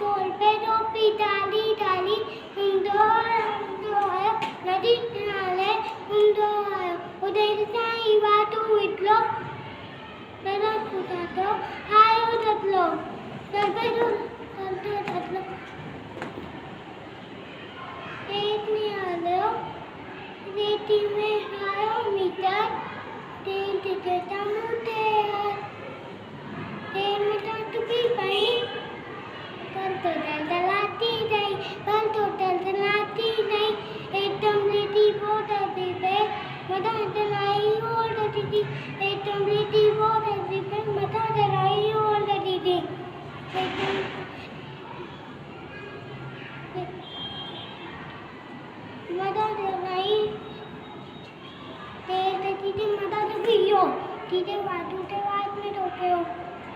ढोल पे टोपी डाली डाली उंडो आयो नदी किनारे उंडो आयो उधर साई वाटू इटलो मेरा खुदा तो आयो दतलो दरबेरो दतलो एक नहीं आयो रेती में आयो मीटर तीन टिकट मुझे तीन मीटर टुपी पाई पर तो दलाती नहीं पर तो दलाती नहीं एकदम रेती बहुत अभी पे मता दलाई और दीदी एकदम रेती बहुत अभी पे मता दलाई और दीदी मता दलाई दीदी मता तो पियो दीदी वाटू ते वाट में रोके हो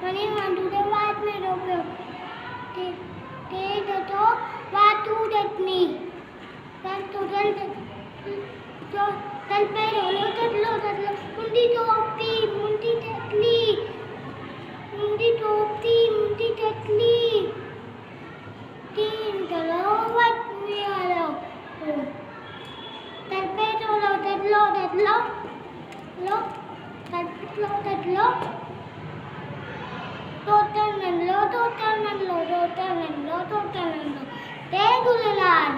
मने वाटू ते वाट में रोके हो ते तो वाटू दतनी पर तो तल पे रोलो ततलो मुंडी टोपी तीन तलो वट में आलो तल पे रोलो ततलो लो ततलो टोटल नन लो जय झूलेलाल।